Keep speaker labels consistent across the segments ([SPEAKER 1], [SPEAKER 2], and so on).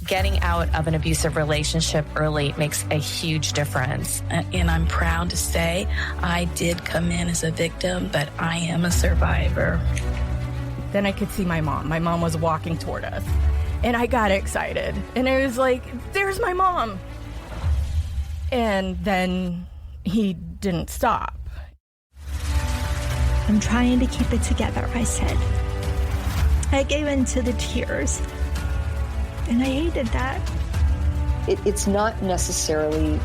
[SPEAKER 1] Getting out of an abusive relationship early makes a huge difference.
[SPEAKER 2] And I'm proud to say I did come in as a victim, but I am a survivor.
[SPEAKER 3] Then I could see my mom. My mom was walking toward us. And I got excited. And I was like, there's my mom. And then he didn't stop.
[SPEAKER 4] I'm trying to keep it together, I said. I gave in to the tears. And I hated that.
[SPEAKER 5] It's not necessarily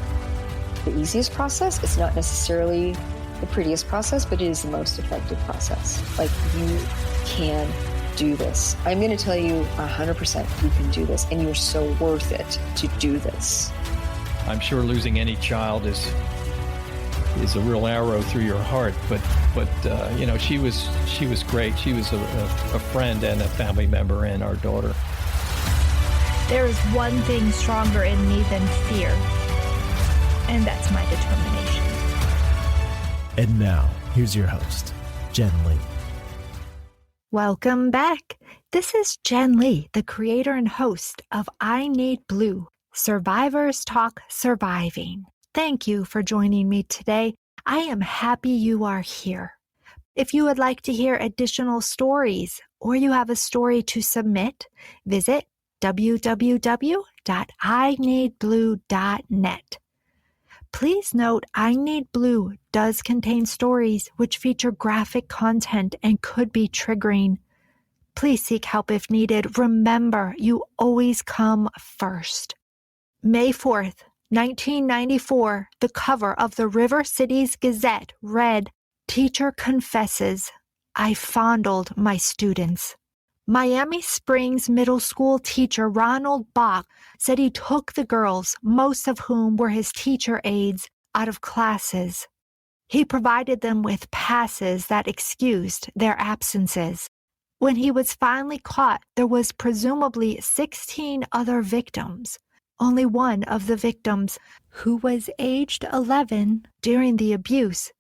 [SPEAKER 5] the easiest process. It's not necessarily the prettiest process, but it is the most effective process. Like, you can do this. I'm going to tell you 100% you can do this, and you're so worth it to do this.
[SPEAKER 6] I'm sure losing any child is a real arrow through your heart, but you know, she was great. She was a friend and a family member and our daughter.
[SPEAKER 4] There is one thing stronger in me than fear, and that's my determination.
[SPEAKER 7] And now, here's your host, Jen Lee.
[SPEAKER 4] Welcome back. This is Jen Lee, the creator and host of I Need Blue, Survivors Talk Surviving. Thank you for joining me today. I am happy you are here. If you would like to hear additional stories or you have a story to submit, visit www.ineedblue.net. Please note, I Need Blue does contain stories which feature graphic content and could be triggering. Please seek help if needed. Remember, you always come first. May 4th, 1994, the cover of the River Cities Gazette read, "Teacher confesses, I fondled my students." Miami Springs Middle School teacher Ronald Bach said he took the girls, most of whom were his teacher aides, out of classes. He provided them with passes that excused their absences. When he was finally caught, there was presumably 16 other victims. Only one of the victims, who was aged 11 during the abuse,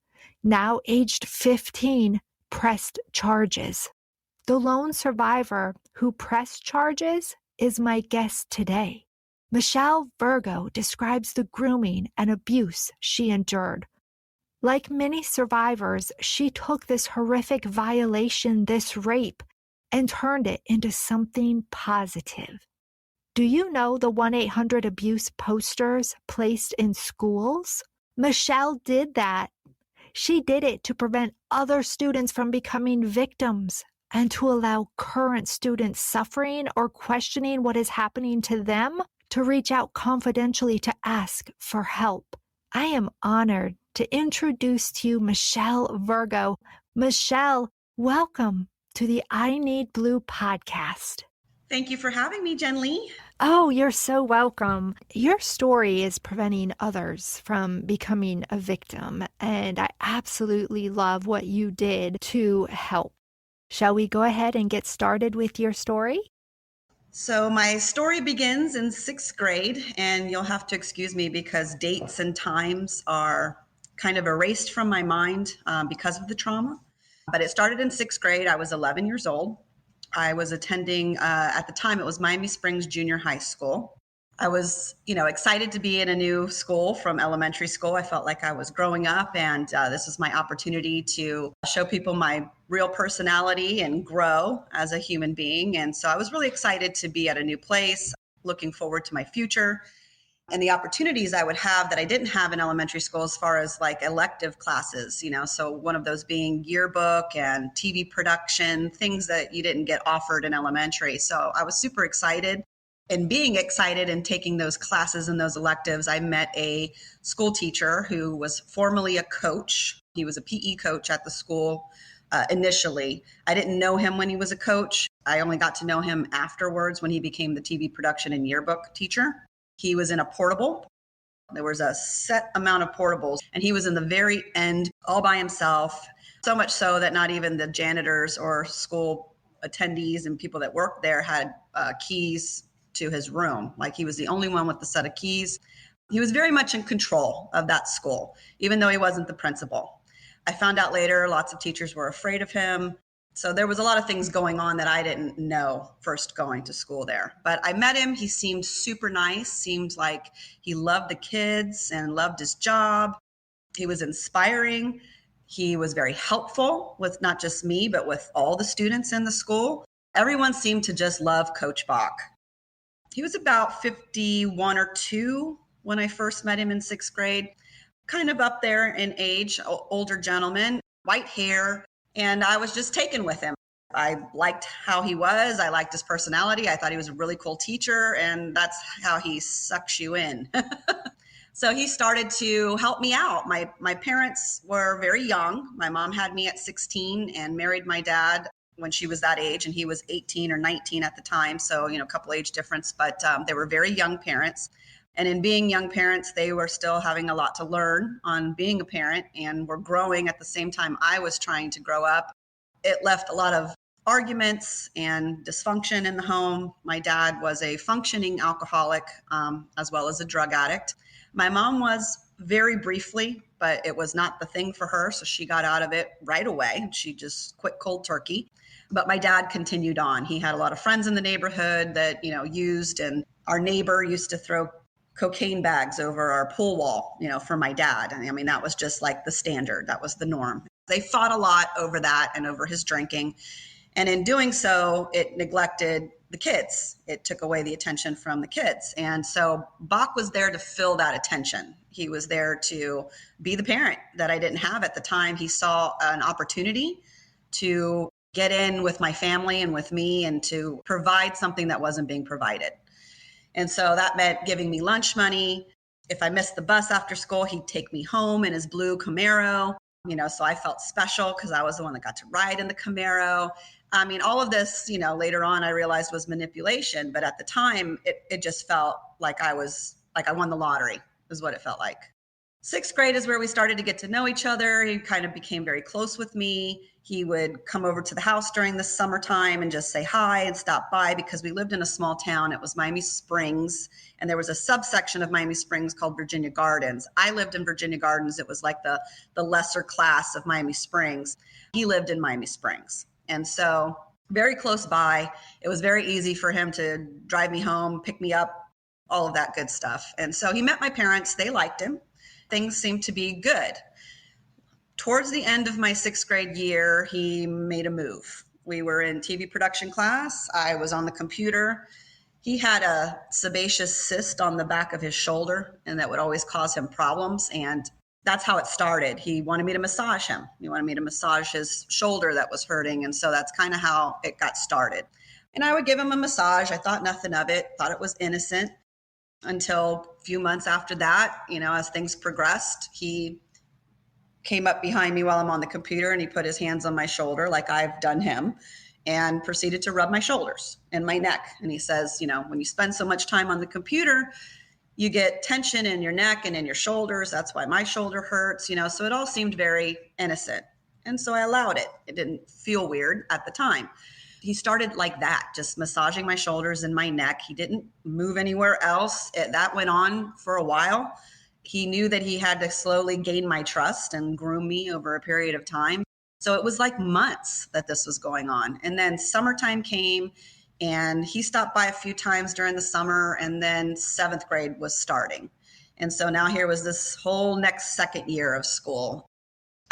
[SPEAKER 4] now aged 15, pressed charges. The lone survivor who pressed charges is my guest today. Michele Vergho describes the grooming and abuse she endured. Like many survivors, she took this horrific violation, this rape, and turned it into something positive. Do you know the 1-800-ABUSE posters placed in schools? Michele did that. She did it to prevent other students from becoming victims and to allow current students suffering or questioning what is happening to them to reach out confidentially to ask for help. I am honored to introduce to you Michele Vergho. Michele, welcome to the I Need Blue podcast.
[SPEAKER 8] Thank you for having me, Jen Lee.
[SPEAKER 4] Oh, you're so welcome. Your story is preventing others from becoming a victim, and I absolutely love what you did to help. Shall we go ahead and get started with your story?
[SPEAKER 8] So my story begins in 6th grade, and you'll have to excuse me because dates and times are kind of erased from my mind because of the trauma. But it started in 6th grade. I was 11 years old. I was attending, at the time, it was Miami Springs Junior High School. I was, excited to be in a new school from elementary school. I felt like I was growing up, and this was my opportunity to show people my real personality and grow as a human being. And so I was really excited to be at a new place, looking forward to my future and the opportunities I would have that I didn't have in elementary school as far as like elective classes, so one of those being yearbook and TV production, things that you didn't get offered in elementary. So I was super excited. And being excited and taking those classes and those electives, I met a school teacher who was formerly a coach. He was a PE coach at the school initially. I didn't know him when he was a coach. I only got to know him afterwards when he became the TV production and yearbook teacher. He was in a portable. There was a set amount of portables, and he was in the very end all by himself, so much so that not even the janitors or school attendees and people that worked there had keys to his room. Like, he was the only one with the set of keys. He was very much in control of that school, even though he wasn't the principal. I found out later lots of teachers were afraid of him. So there was a lot of things going on that I didn't know first going to school there. But I met him. He seemed super nice, seemed like he loved the kids and loved his job. He was inspiring. He was very helpful with not just me, but with all the students in the school. Everyone seemed to just love Coach Bach. He was about 51 or 2 when I first met him in 6th grade, kind of up there in age, older gentleman, white hair. And I was just taken with him. I liked how he was. I liked his personality. I thought he was a really cool teacher, and that's how he sucks you in. So he started to help me out. My parents were very young. My mom had me at 16 and married my dad when she was that age, and he was 18 or 19 at the time. So, a couple age difference, but they were very young parents. And in being young parents, they were still having a lot to learn on being a parent and were growing at the same time I was trying to grow up. It left a lot of arguments and dysfunction in the home. My dad was a functioning alcoholic, as well as a drug addict. My mom was very briefly, but it was not the thing for her. So she got out of it right away. She just quit cold turkey. But my dad continued on. He had a lot of friends in the neighborhood that, used, and our neighbor used to throw cocaine bags over our pool wall, for my dad. And I mean, that was just like the standard. That was the norm. They fought a lot over that and over his drinking. And in doing so, it neglected the kids. It took away the attention from the kids. And so Bach was there to fill that attention. He was there to be the parent that I didn't have at the time. He saw an opportunity to get in with my family and with me and to provide something that wasn't being provided. And so that meant giving me lunch money. If I missed the bus after school, he'd take me home in his blue Camaro, so I felt special because I was the one that got to ride in the Camaro. I mean, all of this, later on I realized was manipulation, but at the time it just felt like I won the lottery is what it felt like. 6th grade is where we started to get to know each other. He kind of became very close with me. He would come over to the house during the summertime and just say hi and stop by because we lived in a small town. It was Miami Springs, and there was a subsection of Miami Springs called Virginia Gardens. I lived in Virginia Gardens. It was like the lesser class of Miami Springs. He lived in Miami Springs. And so very close by, it was very easy for him to drive me home, pick me up, all of that good stuff. And so he met my parents. They liked him. Things seemed to be good. Towards the end of my 6th grade year, he made a move. We were in TV production class. I was on the computer. He had a sebaceous cyst on the back of his shoulder, and that would always cause him problems. And that's how it started. He wanted me to massage him. He wanted me to massage his shoulder that was hurting. And so that's kind of how it got started. And I would give him a massage. I thought nothing of it, thought it was innocent. Until a few months after that, as things progressed, he came up behind me while I'm on the computer and he put his hands on my shoulder like I've done him and proceeded to rub my shoulders and my neck. And he says, when you spend so much time on the computer, you get tension in your neck and in your shoulders. That's why my shoulder hurts, so it all seemed very innocent. And so I allowed it. It didn't feel weird at the time. He started like that, just massaging my shoulders and my neck. He didn't move anywhere else. That went on for a while. He knew that he had to slowly gain my trust and groom me over a period of time. So it was like months that this was going on. And then summertime came and he stopped by a few times during the summer, and then 7th grade was starting. And so now here was this whole next second year of school.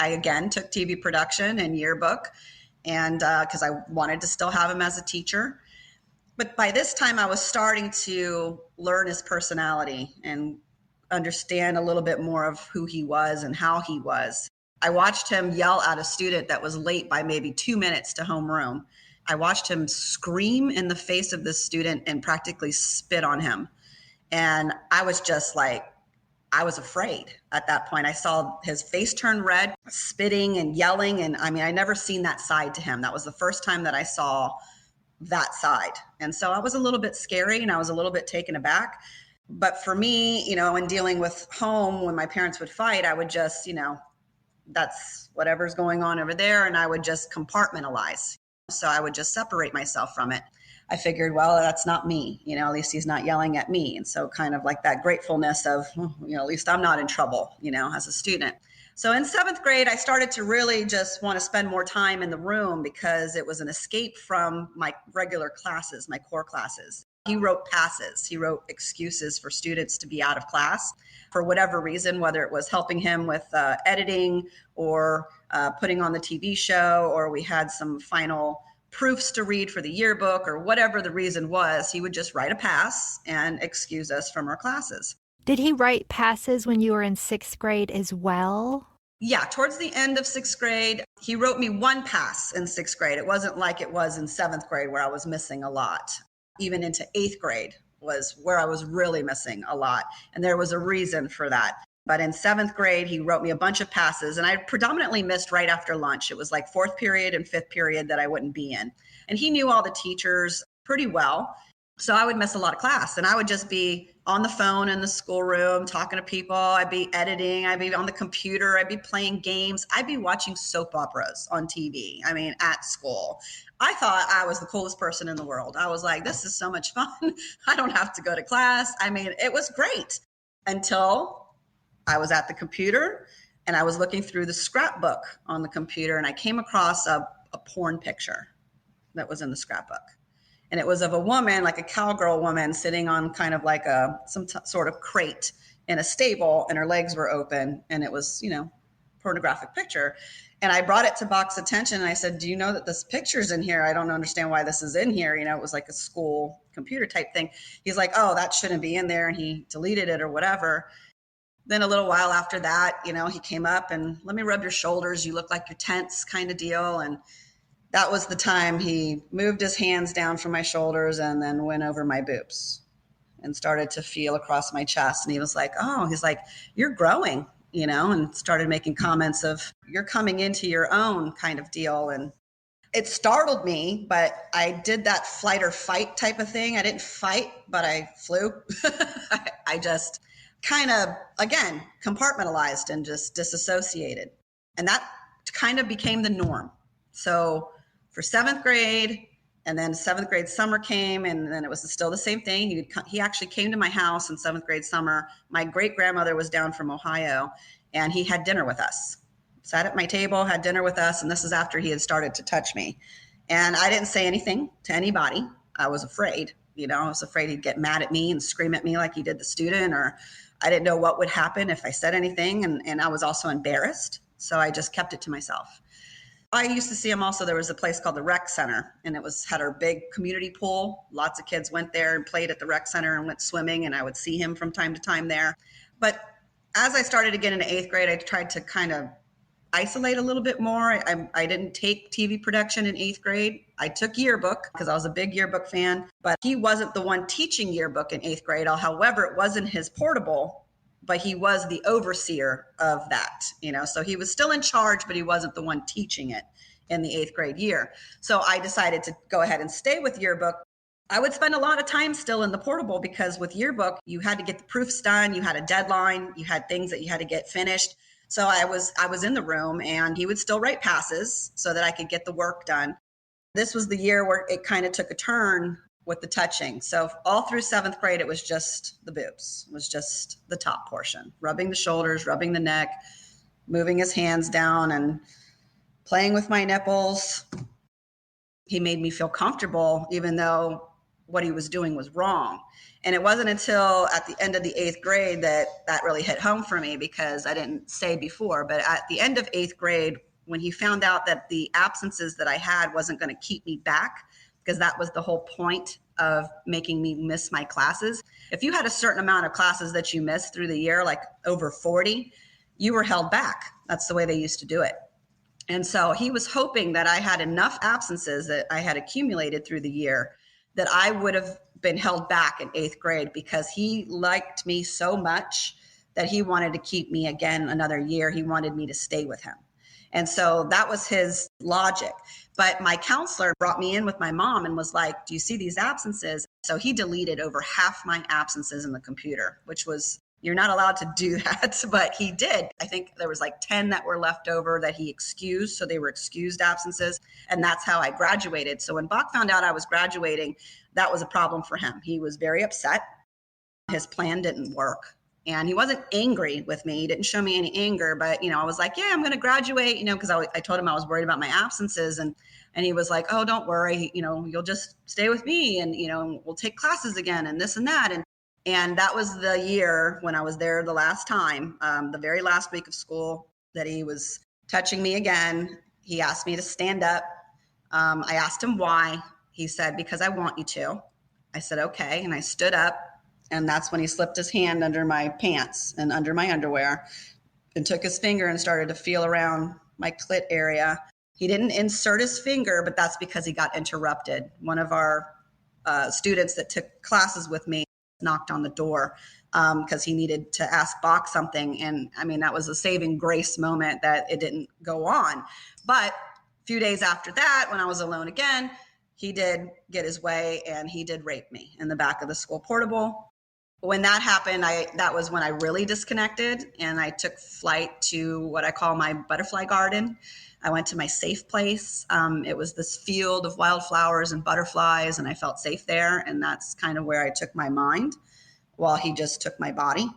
[SPEAKER 8] I again took TV production and yearbook, and because I wanted to still have him as a teacher. But by this time I was starting to learn his personality and understand a little bit more of who he was and how he was. I watched him yell at a student that was late by maybe 2 minutes to homeroom. I watched him scream in the face of this student and practically spit on him. And I was just like, I was afraid at that point. I saw his face turn red, spitting and yelling. And I mean, I never seen that side to him. That was the first time that I saw that side. And so I was a little bit scary and I was a little bit taken aback. But for me, in dealing with home, when my parents would fight, I would just, that's whatever's going on over there. And I would just compartmentalize. So I would just separate myself from it. I figured, well, that's not me, at least he's not yelling at me. And so kind of like that gratefulness of, at least I'm not in trouble, as a student. So in 7th grade, I started to really just want to spend more time in the room because it was an escape from my regular classes, my core classes. He wrote passes. He wrote excuses for students to be out of class for whatever reason, whether it was helping him with editing or putting on the TV show, or we had some final proofs to read for the yearbook, or whatever the reason was. He would just write a pass and excuse us from our classes.
[SPEAKER 4] Did he write passes when you were in 6th grade as well?
[SPEAKER 8] Yeah, towards the end of 6th grade, he wrote me one pass in 6th grade. It wasn't like it was in 7th grade where I was missing a lot. Even into 8th grade was where I was really missing a lot. And there was a reason for that. But in 7th grade, he wrote me a bunch of passes, and I predominantly missed right after lunch. It was like 4th period and 5th period that I wouldn't be in. And he knew all the teachers pretty well. So I would miss a lot of class, and I would just be on the phone in the schoolroom talking to people. I'd be editing. I'd be on the computer. I'd be playing games. I'd be watching soap operas on TV. I mean, at school. I thought I was the coolest person in the world. I was like, this is so much fun. I don't have to go to class. I mean, it was great until I was at the computer and I was looking through the scrapbook on the computer, and I came across a porn picture that was in the scrapbook. And it was of a woman, like a cowgirl woman, sitting on kind of like some sort of crate in a stable, and her legs were open. And it was, pornographic picture. And I brought it to Bach's attention, and I said, do you know that this picture's in here? I don't understand why this is in here. It was like a school computer type thing. He's like, oh, that shouldn't be in there. And he deleted it or whatever. Then a little while after that, he came up and, let me rub your shoulders. You look like you're tense, kind of deal. And that was the time he moved his hands down from my shoulders and then went over my boobs and started to feel across my chest. And he was like, oh, he's like, you're growing, and started making comments of, you're coming into your own kind of deal. And it startled me, but I did that flight or fight type of thing. I didn't fight, but I flew. I just kind of, again, compartmentalized and just disassociated. And that kind of became the norm. So for 7th grade, and then 7th grade summer came, and then it was still the same thing. He actually came to my house in 7th grade summer. My great grandmother was down from Ohio, and he had dinner with us. Sat at my table, had dinner with us, and this is after he had started to touch me. And I didn't say anything to anybody. I was afraid. I was afraid he'd get mad at me and scream at me like he did the student, or I didn't know what would happen if I said anything. And I was also embarrassed. So I just kept it to myself. I used to see him also. There was a place called the Rec Center, and it had our big community pool. Lots of kids went there and played at the Rec Center and went swimming, and I would see him from time to time there. But as I started to get into 8th grade, I tried to kind of isolate a little bit more. I didn't take TV production in 8th grade. I took yearbook because I was a big yearbook fan, but he wasn't the one teaching yearbook in 8th grade. However, it wasn't his portable, but he was the overseer of that, so he was still in charge, but he wasn't the one teaching it in the 8th grade year. So I decided to go ahead and stay with yearbook. I would spend a lot of time still in the portable because with yearbook, you had to get the proofs done. You had a deadline. You had things that you had to get finished. So I was in the room, and he would still write passes so that I could get the work done. This was the year where it kind of took a turn with the touching. So all through 7th grade, it was just the boobs. It was just the top portion, rubbing the shoulders, rubbing the neck, moving his hands down and playing with my nipples. He made me feel comfortable, even though what he was doing was wrong. And it wasn't until at the end of the 8th grade that really hit home for me, because I didn't say before, but at the end of 8th grade, when he found out that the absences that I had wasn't going to keep me back, because that was the whole point of making me miss my classes. If you had a certain amount of classes that you missed through the year, like over 40, you were held back. That's the way they used to do it. And so he was hoping that I had enough absences that I had accumulated through the year that I would have been held back in 8th grade, because he liked me so much that he wanted to keep me again another year. He wanted me to stay with him. And so that was his logic. But my counselor brought me in with my mom and was like, do you see these absences? So he deleted over half my absences in the computer, which was, you're not allowed to do that, but he did. I think there was like 10 that were left over that he excused. So they were excused absences. And that's how I graduated. So when Bach found out I was graduating, that was a problem for him. He was very upset. His plan didn't work. And he wasn't angry with me. He didn't show me any anger, but, I was like, yeah, I'm going to graduate, because I told him I was worried about my absences. And he was like, oh, don't worry, you'll just stay with me and, we'll take classes again and this and that. And that was the year when I was there the last time, the very last week of school, that he was touching me again. He asked me to stand up. I asked him why. He said, because I want you to. I said, okay. And I stood up, and that's when he slipped his hand under my pants and under my underwear and took his finger and started to feel around my clit area. He didn't insert his finger, but that's because he got interrupted. One of our students that took classes with me knocked on the door because he needed to ask Bach something. And that was a saving grace moment that it didn't go on. But a few days after that, when I was alone again, he did get his way and he did rape me in the back of the school portable. When that happened, that was when I really disconnected, and I took flight to what I call my butterfly garden. I went to my safe place. It was this field of wildflowers and butterflies, and I felt safe there. And that's kind of where I took my mind while he just took my body.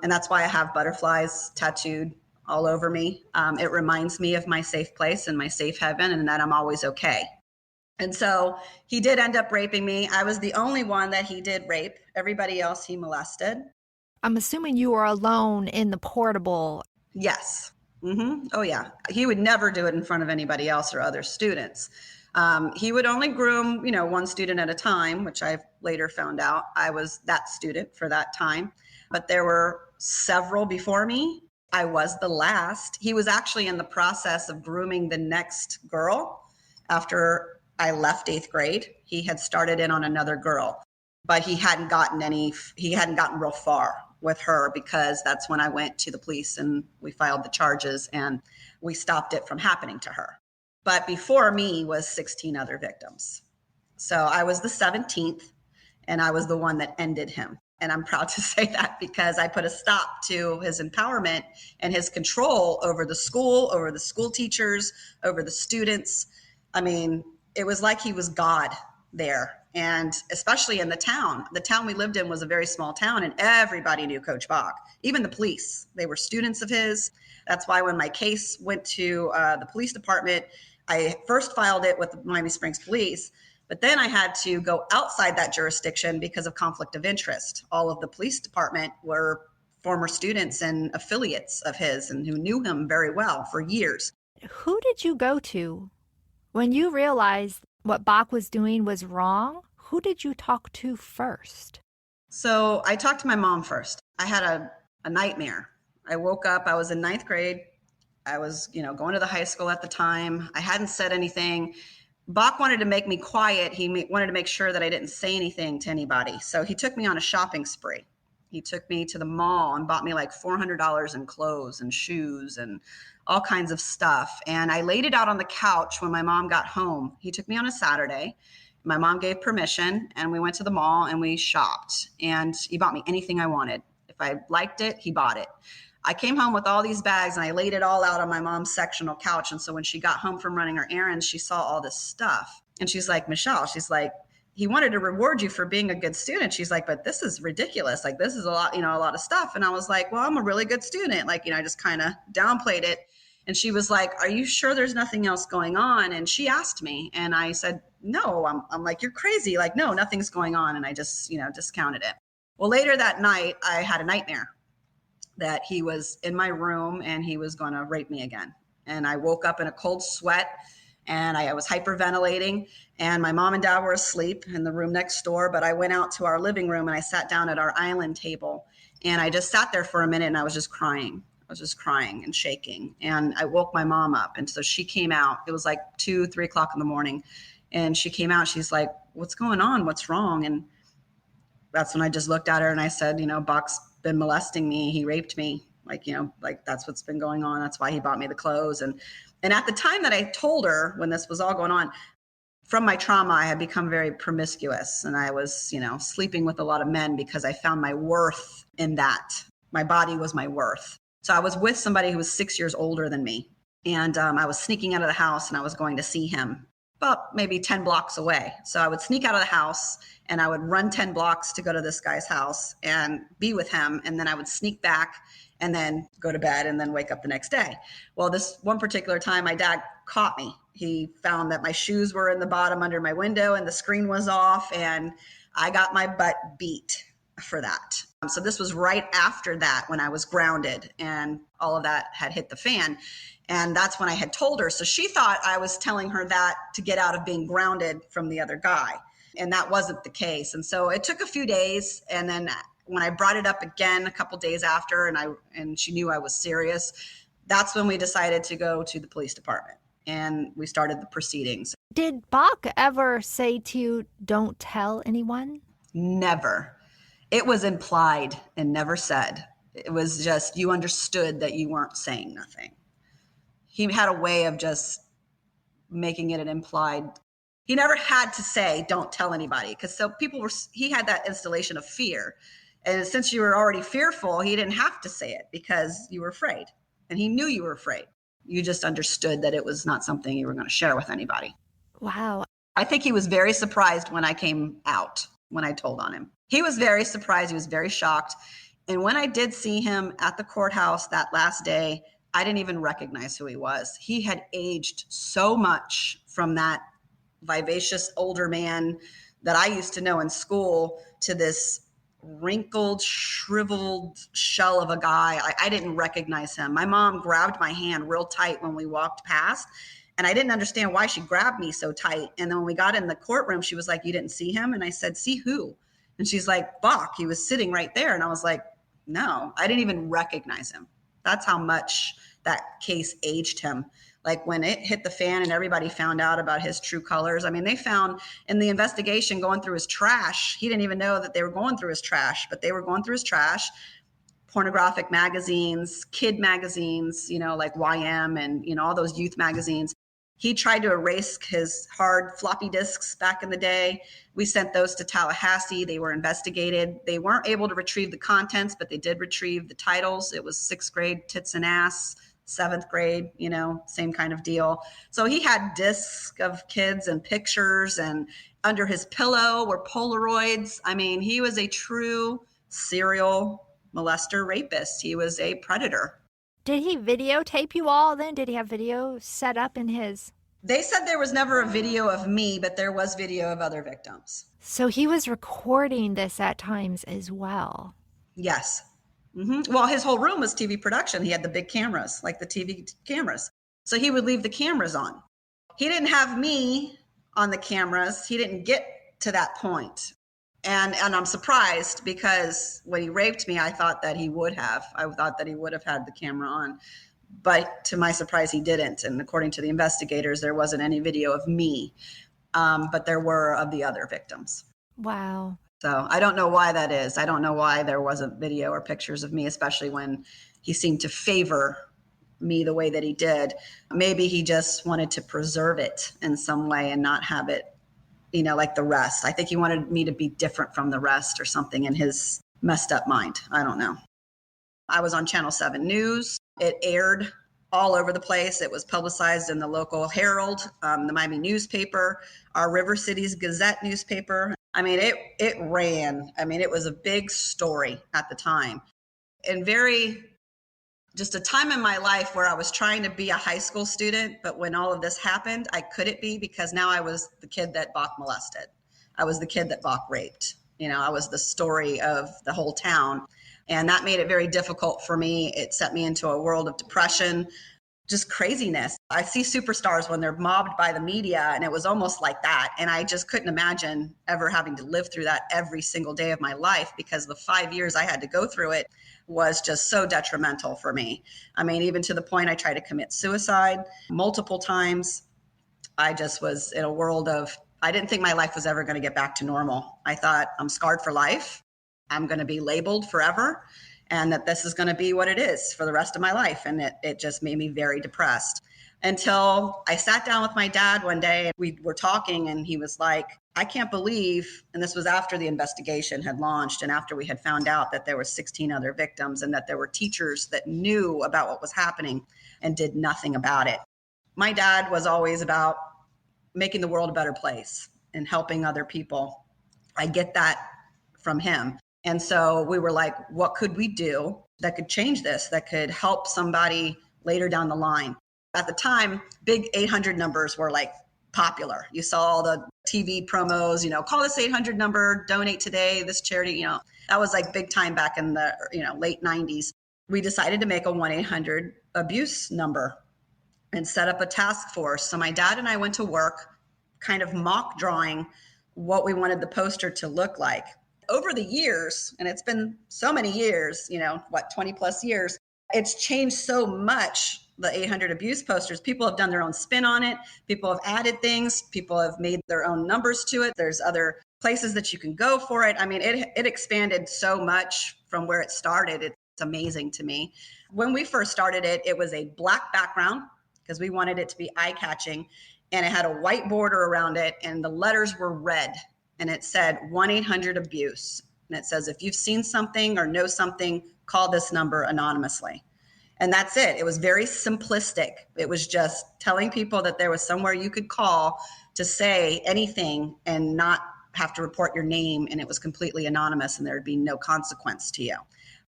[SPEAKER 8] And that's why I have butterflies tattooed all over me. It reminds me of my safe place and my safe heaven, and that I'm always okay. And so he did end up raping me. I was the only one that he did rape. Everybody else he molested.
[SPEAKER 4] I'm assuming you were alone in the portable.
[SPEAKER 8] Yes. Mm-hmm. Oh, yeah. He would never do it in front of anybody else or other students. He would only groom, one student at a time, which I've later found out I was that student for that time. But there were several before me. I was the last. He was actually in the process of grooming the next girl after I left 8th grade. He had started in on another girl, but he hadn't gotten real far with her, because that's when I went to the police and we filed the charges and we stopped it from happening to her. But before me was 16 other victims. So I was the 17th, and I was the one that ended him. And I'm proud to say that, because I put a stop to his empowerment and his control over the school teachers, over the students. It was like he was God there. And especially in the town we lived in was a very small town, and everybody knew Coach Bach, even the police. They were students of his. That's why when my case went to the police department, I first filed it with the Miami Springs Police, but then I had to go outside that jurisdiction because of conflict of interest. All of the police department were former students and affiliates of his and who knew him very well for years.
[SPEAKER 4] Who did you go to? When you realized what Bach was doing was wrong, who did you talk to first?
[SPEAKER 8] So I talked to my mom first. I had a nightmare. I woke up, I was in 9th grade. I was, going to the high school at the time. I hadn't said anything. Bach wanted to make me quiet. He wanted to make sure that I didn't say anything to anybody. So he took me on a shopping spree. He took me to the mall and bought me like $400 in clothes and shoes and all kinds of stuff. And I laid it out on the couch when my mom got home. He took me on a Saturday. My mom gave permission, and we went to the mall and we shopped. And he bought me anything I wanted. If I liked it, he bought it. I came home with all these bags and I laid it all out on my mom's sectional couch. And so when she got home from running her errands, she saw all this stuff. And she's like, Michele, she's like, he wanted to reward you for being a good student. She's like, but this is ridiculous. Like, this is a lot of stuff. And I was like, well, I'm a really good student. Like, I just kind of downplayed it. And she was like, are you sure there's nothing else going on? And she asked me, and I said, no. I'm like, you're crazy. Like, no, nothing's going on. And I just, discounted it. Well, later that night, I had a nightmare that he was in my room and he was going to rape me again. And I woke up in a cold sweat, and I was hyperventilating, and my mom and dad were asleep in the room next door. But I went out to our living room and I sat down at our island table, and I just sat there for a minute and I was just crying. I was just crying and shaking. And I woke my mom up. And so she came out. It was like 2-3 o'clock in the morning. And she came out. She's like, what's going on? What's wrong? And that's when I just looked at her and I said, Bach's been molesting me. He raped me. Like that's what's been going on. That's why he bought me the clothes. And at the time that I told her, when this was all going on, from my trauma, I had become very promiscuous, and I was, sleeping with a lot of men because I found my worth in that. My body was my worth. So I was with somebody who was 6 years older than me, and I was sneaking out of the house and I was going to see him. about maybe 10 blocks away. So I would sneak out of the house and I would run 10 blocks to go to this guy's house and be with him. And then I would sneak back and then go to bed and then wake up the next day. Well, this one particular time, my dad caught me. He found that my shoes were in the bottom under my window and the screen was off, and I got my butt beat for that. So this was right after that, when I was grounded and all of that had hit the fan. And that's when I had told her. So she thought I was telling her that to get out of being grounded from the other guy. And that wasn't the case. And so it took a few days. And then when I brought it up again a couple days after, and she knew I was serious, that's when we decided to go to the police department and we started the proceedings.
[SPEAKER 4] Did Bach ever say to you, don't tell anyone?
[SPEAKER 8] Never. It was implied and never said. It was just, you understood that you weren't saying nothing. He had a way of just making it an implied. He never had to say, don't tell anybody, because he had that installation of fear. And since you were already fearful, he didn't have to say it because you were afraid. And he knew you were afraid. You just understood that it was not something you were going to share with anybody.
[SPEAKER 4] Wow.
[SPEAKER 8] I think he was very surprised when I came out, when I told on him. He was very surprised. He was very shocked. And when I did see him at the courthouse that last day, I didn't even recognize who he was. He had aged so much from that vivacious older man that I used to know in school to this wrinkled, shriveled shell of a guy. I didn't recognize him. My mom grabbed my hand real tight when we walked past, and I didn't understand why she grabbed me so tight. And then when we got in the courtroom, she was like, you didn't see him? And I said, see who? And she's like, Bach, he was sitting right there. And I was like, no, I didn't even recognize him. That's how much that case aged him. Like when it hit the fan and everybody found out about his true colors. I mean, they found in the investigation going through his trash, he didn't even know that they were going through his trash, but they were going through his trash, pornographic magazines, kid magazines, like YM and, all those youth magazines. He tried to erase his hard floppy disks back in the day. We sent those to Tallahassee. They were investigated. They weren't able to retrieve the contents, but they did retrieve the titles. It was 6th grade tits and ass, 7th grade, same kind of deal. So he had discs of kids and pictures, and under his pillow were Polaroids. I mean, he was a true serial molester rapist. He was a predator.
[SPEAKER 4] Did he videotape you all then? Did he have video set up in his?
[SPEAKER 8] They said there was never a video of me, but there was video of other victims.
[SPEAKER 4] So he was recording this at times as well.
[SPEAKER 8] Yes. Mm-hmm. Well, his whole room was TV production. He had the big cameras, like the TV cameras. So he would leave the cameras on. He didn't have me on the cameras. He didn't get to that point. And I'm surprised, because when he raped me, I thought that he would have. I thought that he would have had the camera on. But to my surprise, he didn't. And according to the investigators, there wasn't any video of me, but there were of the other victims.
[SPEAKER 4] Wow.
[SPEAKER 8] So I don't know why that is. I don't know why there wasn't video or pictures of me, especially when he seemed to favor me the way that he did. Maybe he just wanted to preserve it in some way and not have it, like the rest. I think he wanted me to be different from the rest or something in his messed up mind. I don't know. I was on Channel 7 News. It aired all over the place. It was publicized in the local Herald, the Miami newspaper, our River Cities Gazette newspaper. I mean, it ran. I mean, it was a big story at the time. And just a time in my life where I was trying to be a high school student, but when all of this happened, I couldn't be, because now I was the kid that Bach molested. I was the kid that Bach raped. I was the story of the whole town. And that made it very difficult for me. It set me into a world of depression, just craziness. I see superstars when they're mobbed by the media, and it was almost like that. And I just couldn't imagine ever having to live through that every single day of my life, because the 5 years I had to go through it was just so detrimental for me. I mean, even to the point I tried to commit suicide multiple times. I just was in a world of, I didn't think my life was ever going to get back to normal. I thought, I'm scarred for life. I'm going to be labeled forever, and that this is going to be what it is for the rest of my life. And it just made me very depressed, until I sat down with my dad one day and we were talking, and he was like, I can't believe, and this was after the investigation had launched and after we had found out that there were 16 other victims and that there were teachers that knew about what was happening and did nothing about it. My dad was always about making the world a better place and helping other people. I get that from him. And so we were like, what could we do that could change this, that could help somebody later down the line? At the time, big 800 numbers were like popular. You saw all the TV promos, call this 800 number, donate today, this charity, that was like big time back in the, late 90s. We decided to make a 1-800 abuse number and set up a task force. So my dad and I went to work kind of mock drawing what we wanted the poster to look like. Over the years, and it's been so many years, 20 plus years, it's changed so much, the 800 abuse posters. People have done their own spin on it. People have added things. People have made their own numbers to it. There's other places that you can go for it. I mean, it expanded so much from where it started. It's amazing to me. When we first started it, it was a black background because we wanted it to be eye-catching, and it had a white border around it, and the letters were red. And it said 1-800-ABUSE. And it says, if you've seen something or know something, call this number anonymously. And that's it. It was very simplistic. It was just telling people that there was somewhere you could call to say anything and not have to report your name. And it was completely anonymous and there'd be no consequence to you.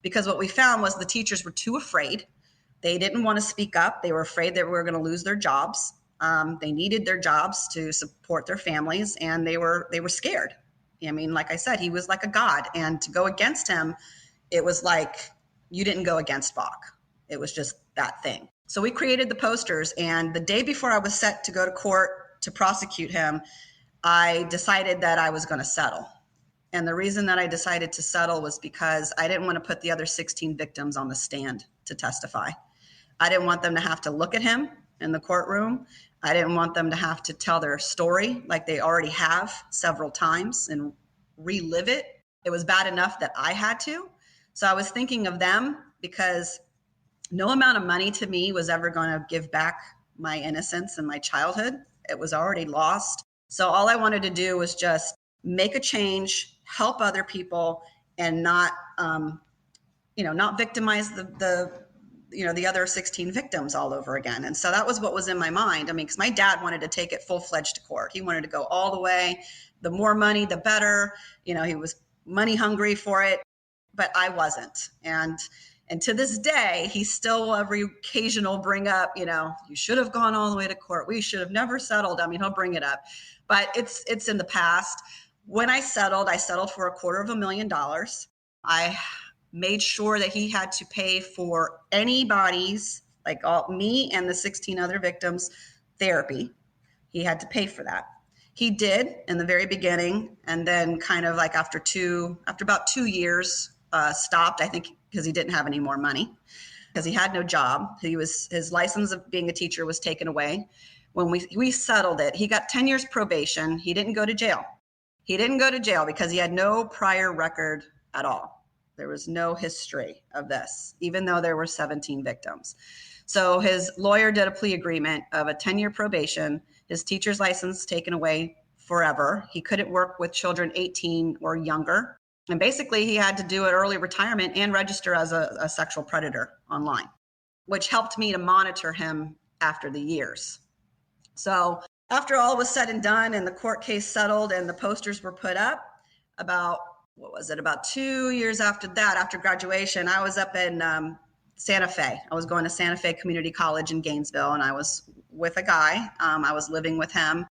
[SPEAKER 8] Because what we found was the teachers were too afraid. They didn't want to speak up. They were afraid that we were going to lose their jobs. They needed their jobs to support their families, and they were scared. I mean, like I said, he was like a god, and to go against him, it was like you didn't go against Bach. It was just that thing. So we created the posters, and the day before I was set to go to court to prosecute him, I decided that I was going to settle. And the reason that I decided to settle was because I didn't want to put the other 16 victims on the stand to testify. I didn't want them to have to look at him in the courtroom. I didn't want them to have to tell their story like they already have several times and relive it. It was bad enough that I had to. So I was thinking of them because no amount of money to me was ever going to give back my innocence and my childhood. It was already lost. So all I wanted to do was just make a change, help other people, and not victimize the other 16 victims all over again. And so that was what was in my mind. I mean, because my dad wanted to take it full-fledged to court. He wanted to go all the way. The more money, the better. He was money hungry for it, but I wasn't. And to this day, he still every occasional bring up, you should have gone all the way to court. We should have never settled. I mean, he'll bring it up, but it's in the past. When I settled for $250,000. I made sure that he had to pay for anybody's, like me and the 16 other victims, therapy. He had to pay for that. He did in the very beginning, and then kind of like after about 2 years, stopped, I think, because he didn't have any more money, because he had no job. His license of being a teacher was taken away. When we settled it, he got 10 years probation. He didn't go to jail. He didn't go to jail because he had no prior record at all. There was no history of this, even though there were 17 victims. So his lawyer did a plea agreement of a 10-year probation, his teacher's license taken away forever. He couldn't work with children 18 or younger. And basically he had to do an early retirement and register as a sexual predator online, which helped me to monitor him after the years. So after all was said and done and the court case settled and the posters were put up, about 2 years after that, after graduation, I was up in Santa Fe. I was going to Santa Fe Community College in Gainesville, and I was with a guy. I was living with him,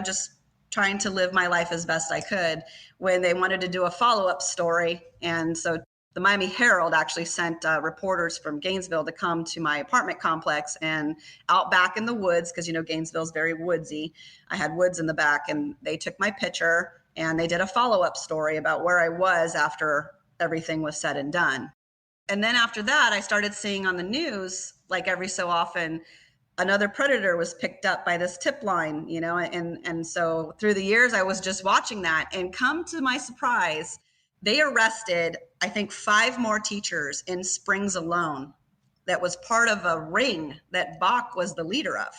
[SPEAKER 8] just trying to live my life as best I could, when they wanted to do a follow-up story. And so the Miami Herald actually sent reporters from Gainesville to come to my apartment complex, and out back in the woods, because Gainesville is very woodsy. I had woods in the back, and they took my picture and they did a follow-up story about where I was after everything was said and done. And then after that, I started seeing on the news, like every so often, another predator was picked up by this tip line, and so through the years, I was just watching that, and come to my surprise, they arrested, I think, 5 more teachers in Springs alone that was part of a ring that Bach was the leader of.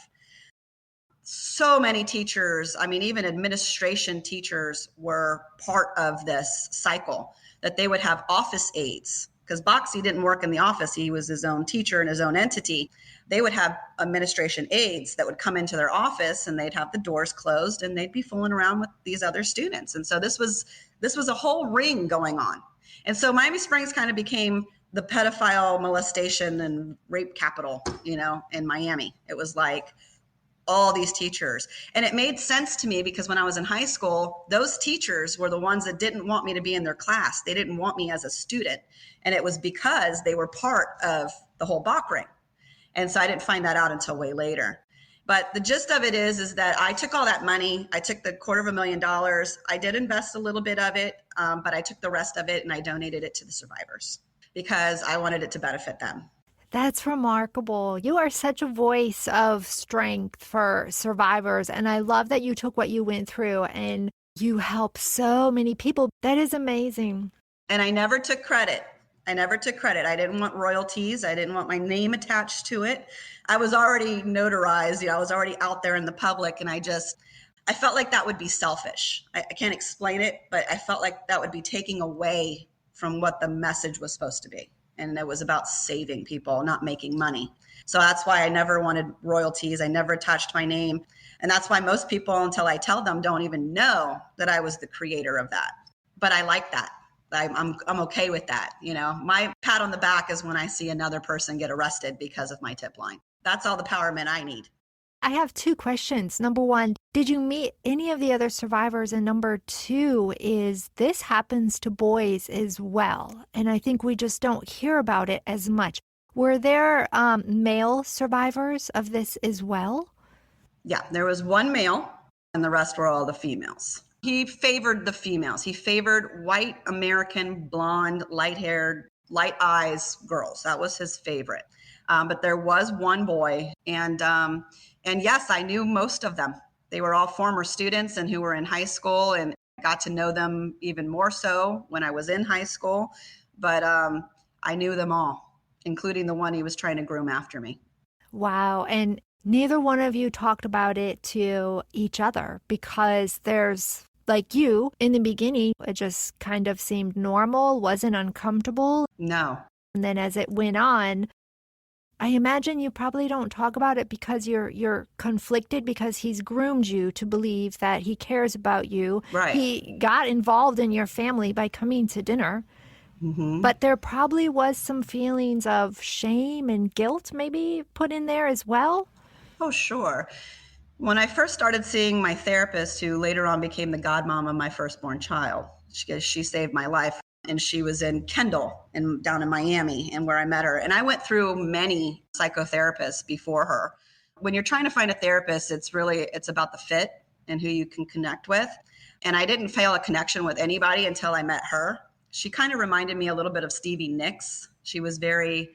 [SPEAKER 8] So many teachers, I mean, even administration teachers were part of this cycle, that they would have office aides, because Boxy didn't work in the office. He was his own teacher and his own entity. They would have administration aides that would come into their office, and they'd have the doors closed, and they'd be fooling around with these other students. And so this was a whole ring going on. And so Miami Springs kind of became the pedophile molestation and rape capital, in Miami. It was like all these teachers. And it made sense to me because when I was in high school, those teachers were the ones that didn't want me to be in their class. They didn't want me as a student. And it was because they were part of the whole Bach ring. And so I didn't find that out until way later. But the gist of it is that I took all that money. I took the $250,000. I did invest a little bit of it, but I took the rest of it and I donated it to the survivors because I wanted it to benefit them.
[SPEAKER 4] That's remarkable. You are such a voice of strength for survivors. And I love that you took what you went through and you helped so many people. That is amazing.
[SPEAKER 8] And I never took credit. I didn't want royalties. I didn't want my name attached to it. I was already notarized. I was already out there in the public. And I felt like that would be selfish. I can't explain it, but I felt like that would be taking away from what the message was supposed to be. And it was about saving people, not making money. So that's why I never wanted royalties. I never attached my name. And that's why most people, until I tell them, don't even know that I was the creator of that. But I like that. I'm okay with that. My pat on the back is when I see another person get arrested because of my tip line. That's all the empowerment I need.
[SPEAKER 4] I have two questions. Number one, did you meet any of the other survivors? And number two is this happens to boys as well. And I think we just don't hear about it as much. Were there male survivors of this as well?
[SPEAKER 8] Yeah, there was one male and the rest were all the females. He favored the females. He favored white, American, blonde, light-haired, light eyes girls. That was his favorite. But there was one boy. And yes, I knew most of them. They were all former students and who were in high school, and got to know them even more so when I was in high school. But I knew them all, including the one he was trying to groom after me.
[SPEAKER 4] Wow. And neither one of you talked about it to each other because there's, like you, in the beginning, it just kind of seemed normal, wasn't uncomfortable.
[SPEAKER 8] No.
[SPEAKER 4] And then as it went on, I imagine you probably don't talk about it because you're conflicted because he's groomed you to believe that he cares about you.
[SPEAKER 8] Right.
[SPEAKER 4] He got involved in your family by coming to dinner. Mm-hmm. But there probably was some feelings of shame and guilt maybe put in there as well.
[SPEAKER 8] Oh, sure. When I first started seeing my therapist, who later on became the godmom of my firstborn child, she saved my life. And she was in Kendall down in Miami, and where I met her. And I went through many psychotherapists before her. When you're trying to find a therapist, it's about the fit and who you can connect with. And I didn't feel a connection with anybody until I met her. She kind of reminded me a little bit of Stevie Nicks. She was very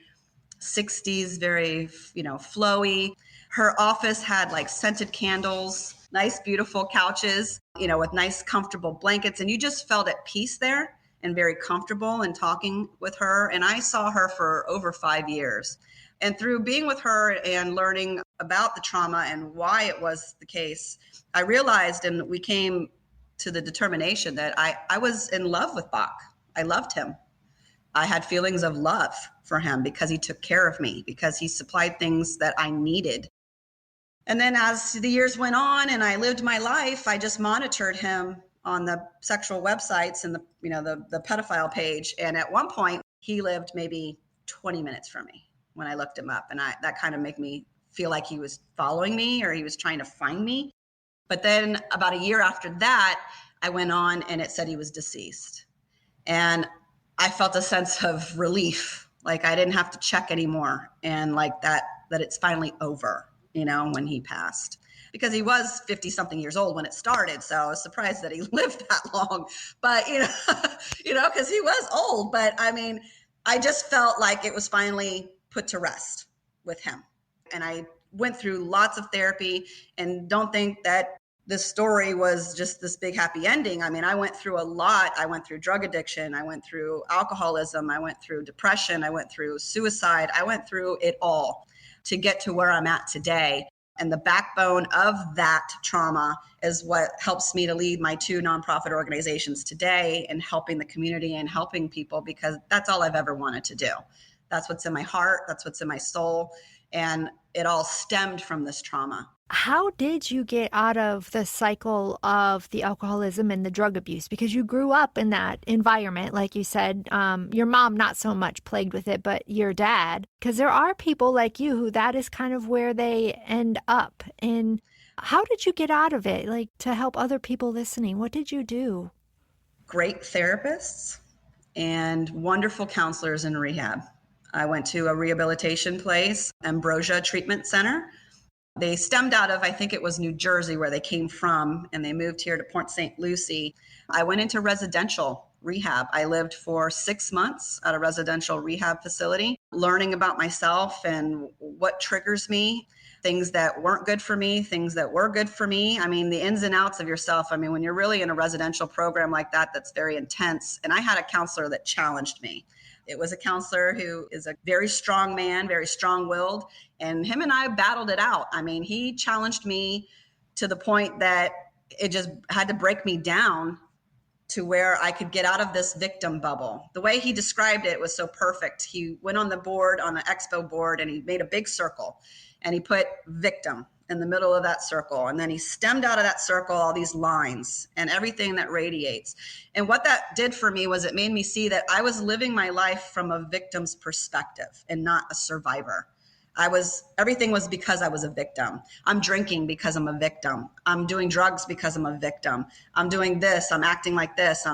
[SPEAKER 8] 60s, very, flowy. Her office had like scented candles, nice, beautiful couches, with nice, comfortable blankets. And you just felt at peace there and very comfortable in talking with her. And I saw her for over 5 years. And through being with her and learning about the trauma and why it was the case, I realized, and we came to the determination that I was in love with Bach. I loved him. I had feelings of love for him because he took care of me, because he supplied things that I needed. And then as the years went on and I lived my life, I just monitored him on the sexual websites and the pedophile page. And at one point he lived maybe 20 minutes from me when I looked him up. And that kind of made me feel like he was following me or he was trying to find me. But then about a year after that, I went on and it said he was deceased. And I felt a sense of relief. Like I didn't have to check anymore. And like that it's finally over, when he passed. Because he was 50 something years old when it started. So I was surprised that he lived that long, but because he was old, but I just felt like it was finally put to rest with him. And I went through lots of therapy and don't think that this story was just this big happy ending. I went through a lot. I went through drug addiction. I went through alcoholism. I went through depression. I went through suicide. I went through it all to get to where I'm at today. And the backbone of that trauma is what helps me to lead my 2 nonprofit organizations today and helping the community and helping people, because that's all I've ever wanted to do. That's what's in my heart. That's what's in my soul. And it all stemmed from this trauma.
[SPEAKER 4] How did you get out of the cycle of the alcoholism and the drug abuse? Because you grew up in that environment, like you said, your mom not so much plagued with it, but your dad. Because there are people like you who that is kind of where they end up. And how did you get out of it? Like, to help other people listening, what did you do?
[SPEAKER 8] Great therapists and wonderful counselors in rehab. I went to a rehabilitation place, Ambrosia Treatment Center. They stemmed out of, I think it was New Jersey where they came from, and they moved here to Port St. Lucie. I went into residential rehab. I lived for 6 months at a residential rehab facility, learning about myself and what triggers me, things that weren't good for me, things that were good for me. I mean, the ins and outs of yourself. I mean, when you're really in a residential program like that, that's very intense. And I had a counselor that challenged me. It was a counselor who is a very strong man, very strong-willed, and him and I battled it out. I mean, he challenged me to the point that it just had to break me down to where I could get out of this victim bubble. The way he described it was so perfect. He went on the board, on the expo board, and he made a big circle, and he put victim in the middle of that circle. And then he stemmed out of that circle all these lines and everything that radiates. And what that did for me was it made me see that I was living my life from a victim's perspective and not a survivor. Everything was because I was a victim. I'm drinking because I'm a victim. I'm doing drugs because I'm a victim. I'm doing this, I'm acting like this,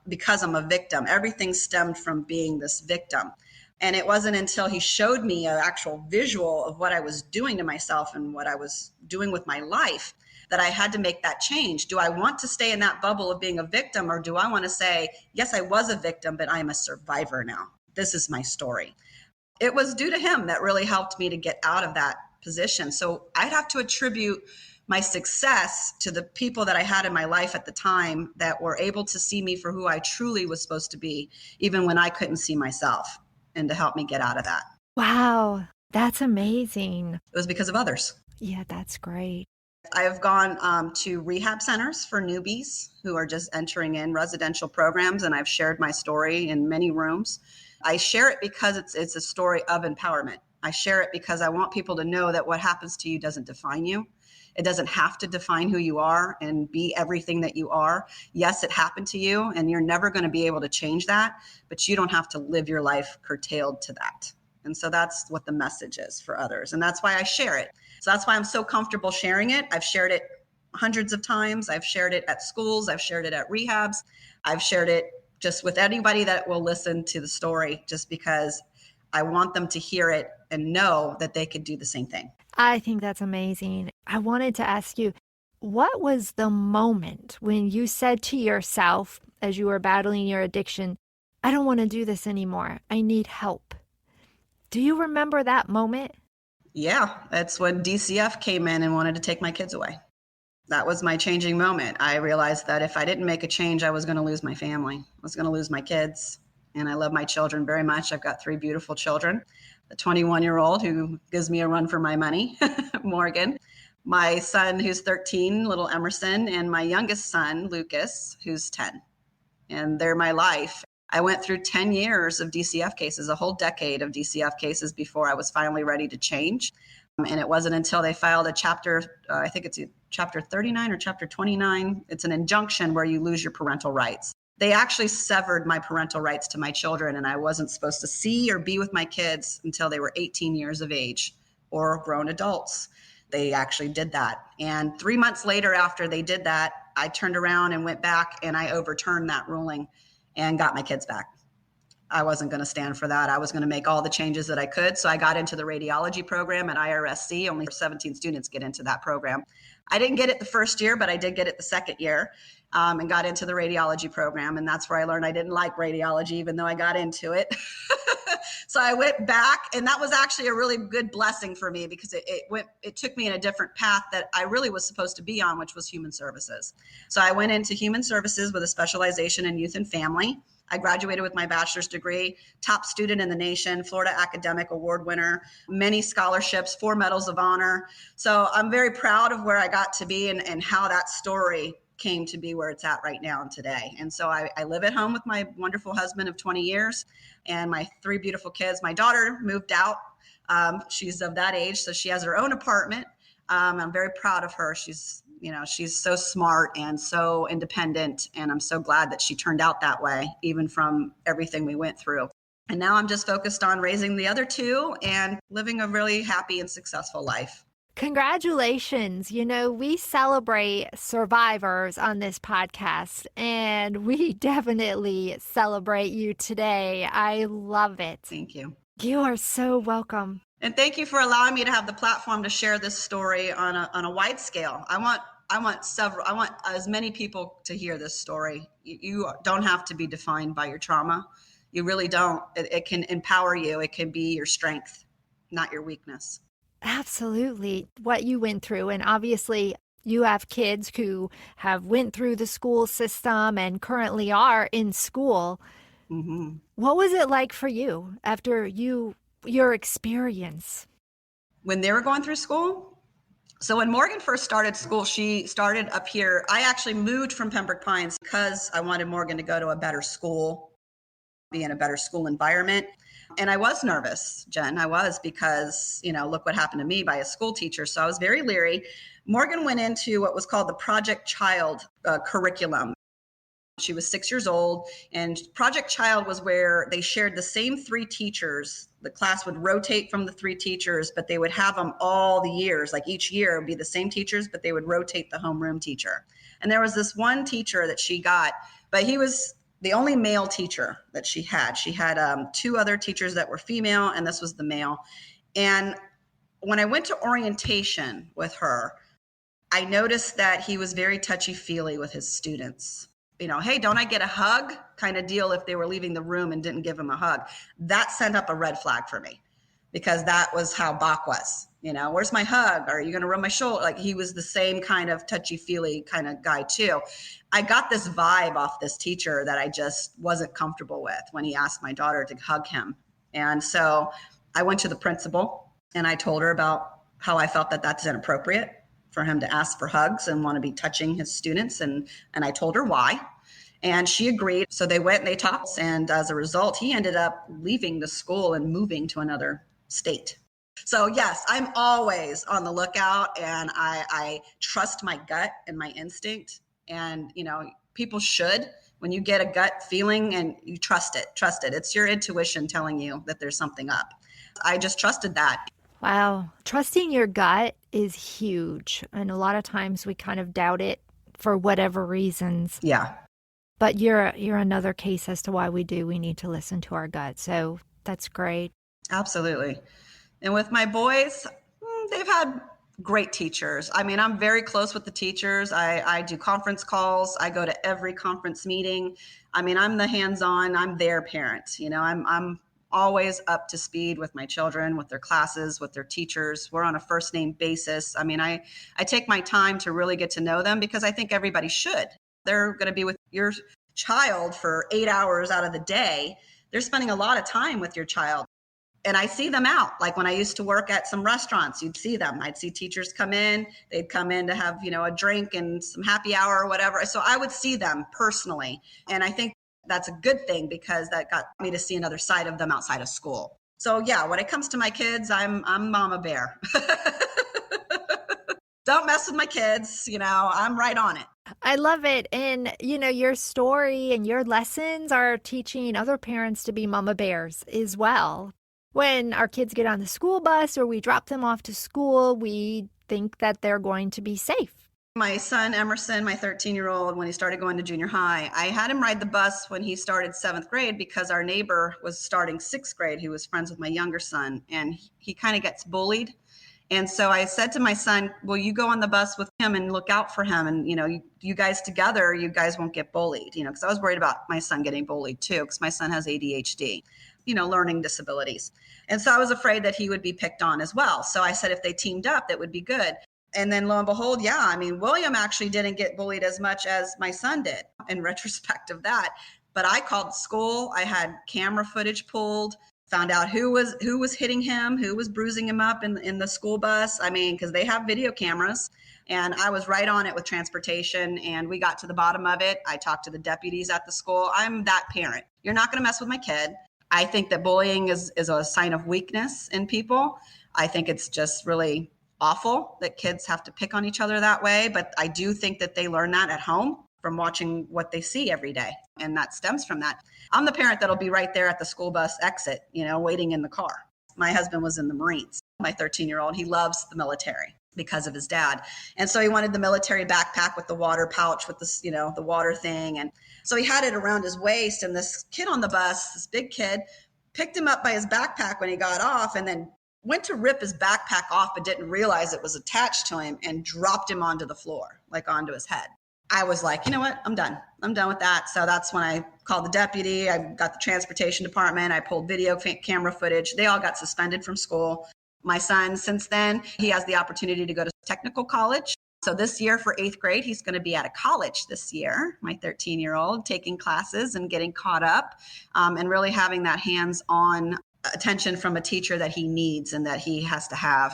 [SPEAKER 8] because I'm a victim. Everything stemmed from being this victim. And it wasn't until he showed me an actual visual of what I was doing to myself and what I was doing with my life that I had to make that change. Do I want to stay in that bubble of being a victim, or do I want to say, yes, I was a victim, but I am a survivor now. This is my story. It was due to him that really helped me to get out of that position. So I'd have to attribute my success to the people that I had in my life at the time that were able to see me for who I truly was supposed to be, even when I couldn't see myself, and to help me get out of that.
[SPEAKER 4] Wow, that's amazing.
[SPEAKER 8] It was because of others.
[SPEAKER 4] Yeah, that's great.
[SPEAKER 8] I have gone to rehab centers for newbies who are just entering in residential programs, and I've shared my story in many rooms. I share it because it's a story of empowerment. I share it because I want people to know that what happens to you doesn't define you. It doesn't have to define who you are and be everything that you are. Yes, it happened to you, and you're never going to be able to change that, but you don't have to live your life curtailed to that. And so that's what the message is for others. And that's why I share it. So that's why I'm so comfortable sharing it. I've shared it hundreds of times. I've shared it at schools. I've shared it at rehabs. I've shared it just with anybody that will listen to the story, just because I want them to hear it and know that they could do the same thing.
[SPEAKER 4] I think that's amazing. I wanted to ask you, what was the moment when you said to yourself, as you were battling your addiction, I don't want to do this anymore. I need help. Do you remember that moment?
[SPEAKER 8] Yeah, that's when DCF came in and wanted to take my kids away. That was my changing moment. I realized that if I didn't make a change, I was going to lose my family. I was going to lose my kids. And I love my children very much. I've got 3 beautiful children. A 21-year-old who gives me a run for my money, Morgan. My son, who's 13, little Emerson, and my youngest son, Lucas, who's 10. And they're my life. I went through 10 years of DCF cases, a whole decade of DCF cases before I was finally ready to change. And it wasn't until they filed a chapter, I think it's chapter 39 or chapter 29. It's an injunction where you lose your parental rights. They actually severed my parental rights to my children, and I wasn't supposed to see or be with my kids until they were 18 years of age or grown adults. They actually did that. And 3 months later, after they did that, I turned around and went back and I overturned that ruling and got my kids back. I wasn't going to stand for that. I was going to make all the changes that I could. So I got into the radiology program at IRSC. Only 17 students get into that program. I didn't get it the first year, but I did get it the second year, and got into the radiology program. And that's where I learned I didn't like radiology, even though I got into it. So I went back, and that was actually a really good blessing for me, because it took me in a different path that I really was supposed to be on, which was human services. So I went into human services with a specialization in youth and family. I graduated with my bachelor's degree, top student in the nation, Florida Academic Award winner, many scholarships, 4 medals of honor. So I'm very proud of where I got to be and how that story came to be where it's at right now and today. And so I live at home with my wonderful husband of 20 years and my 3 beautiful kids. My daughter moved out. She's of that age, so she has her own apartment. I'm very proud of her. She's so smart and so independent, and I'm so glad that she turned out that way, even from everything we went through. And now I'm just focused on raising the other 2 and living a really happy and successful life.
[SPEAKER 4] Congratulations. We celebrate survivors on this podcast, and we definitely celebrate you today. I love it.
[SPEAKER 8] Thank you.
[SPEAKER 4] You are so welcome.
[SPEAKER 8] And thank you for allowing me to have the platform to share this story on a wide scale. I want as many people to hear this story. You don't have to be defined by your trauma. You really don't. It can empower you. It can be your strength, not your weakness.
[SPEAKER 4] Absolutely. What you went through. And obviously you have kids who have went through the school system and currently are in school.
[SPEAKER 8] Mm-hmm.
[SPEAKER 4] What was it like for you after your experience?
[SPEAKER 8] When they were going through school? So when Morgan first started school, she started up here. I actually moved from Pembroke Pines because I wanted Morgan to go to a better school, be in a better school environment. And I was nervous, Jen. I was, because, look what happened to me by a school teacher. So I was very leery. Morgan went into what was called the Project Child curriculum. She was 6 years old, and Project Child was where they shared the same 3 teachers. The class would rotate from the 3 teachers, but they would have them all the years. Like each year it would be the same teachers, but they would rotate the homeroom teacher. And there was this one teacher that she got, but he was the only male teacher that she had. She had 2 other teachers that were female, and this was the male. And when I went to orientation with her, I noticed that he was very touchy-feely with his students. Hey, don't I get a hug kind of deal if they were leaving the room and didn't give him a hug. That sent up a red flag for me, because that was how Bach was. Where's my hug? Are you going to rub my shoulder? Like, he was the same kind of touchy-feely kind of guy too. I got this vibe off this teacher that I just wasn't comfortable with when he asked my daughter to hug him. And so I went to the principal and I told her about how I felt that that's inappropriate for him to ask for hugs and want to be touching his students. And I told her why. And she agreed. So they went and they talked. And as a result, he ended up leaving the school and moving to another state. So yes, I'm always on the lookout, and I trust my gut and my instinct. And, people should, when you get a gut feeling and you trust it. It's your intuition telling you that there's something up. I just trusted that.
[SPEAKER 4] Wow. Trusting your gut is huge. And a lot of times we kind of doubt it for whatever reasons.
[SPEAKER 8] Yeah.
[SPEAKER 4] But you're another case as to why we need to listen to our gut. So that's great.
[SPEAKER 8] Absolutely. And with my boys, they've had great teachers. I mean, I'm very close with the teachers. I do conference calls. I go to every conference meeting. I mean, I'm the hands-on, I'm their parent. I'm always up to speed with my children, with their classes, with their teachers. We're on a first name basis. I mean, I take my time to really get to know them, because I think everybody should. They're going to be with your child for 8 hours out of the day. They're spending a lot of time with your child. And I see them out. Like when I used to work at some restaurants, you'd see them. I'd see teachers come in. They'd come in to have, a drink and some happy hour or whatever. So I would see them personally. And I think that's a good thing, because that got me to see another side of them outside of school. So yeah, when it comes to my kids, I'm mama bear. Don't mess with my kids. I'm right on it.
[SPEAKER 4] I love it. And, your story and your lessons are teaching other parents to be mama bears as well. When our kids get on the school bus or we drop them off to school, we think that they're going to be safe.
[SPEAKER 8] My son, Emerson, my 13-year-old, when he started going to junior high, I had him ride the bus when he started 7th grade, because our neighbor was starting 6th grade, who was friends with my younger son, and he kind of gets bullied. And so I said to my son, well, you go on the bus with him and look out for him. And, you guys together, you guys won't get bullied, because I was worried about my son getting bullied too, because my son has ADHD, learning disabilities. And so I was afraid that he would be picked on as well. So I said, if they teamed up, that would be good. And then lo and behold, William actually didn't get bullied as much as my son did. In retrospect of that, But I called the school. I had camera footage pulled, found out who was hitting him, who was bruising him up in the school bus. I mean, because they have video cameras. And I was right on it with transportation, and we got to the bottom of it. I talked to the deputies at the school. I'm that parent. You're not going to mess with my kid. I think that bullying is a sign of weakness in people. I think it's just really awful that kids have to pick on each other that way. But I do think that they learn that at home from watching what they see every day. And that stems from that. I'm the parent that'll be right there at the school bus exit, waiting in the car. My husband was in the Marines. My 13-year-old, he loves the military because of his dad. And so he wanted the military backpack with the water pouch with this, the water thing. And so he had it around his waist, and this kid on the bus, this big kid, picked him up by his backpack when he got off and then went to rip his backpack off, but didn't realize it was attached to him and dropped him onto the floor, like onto his head. I was like, you know what? I'm done. I'm done with that. So that's when I called the deputy. I got the transportation department. I pulled video camera footage. They all got suspended from school. My son, since then, he has the opportunity to go to technical college. So this year for 8th grade, he's going to be at a college this year, my 13-year-old, taking classes and getting caught up and really having that hands-on attention from a teacher that he needs and that he has to have.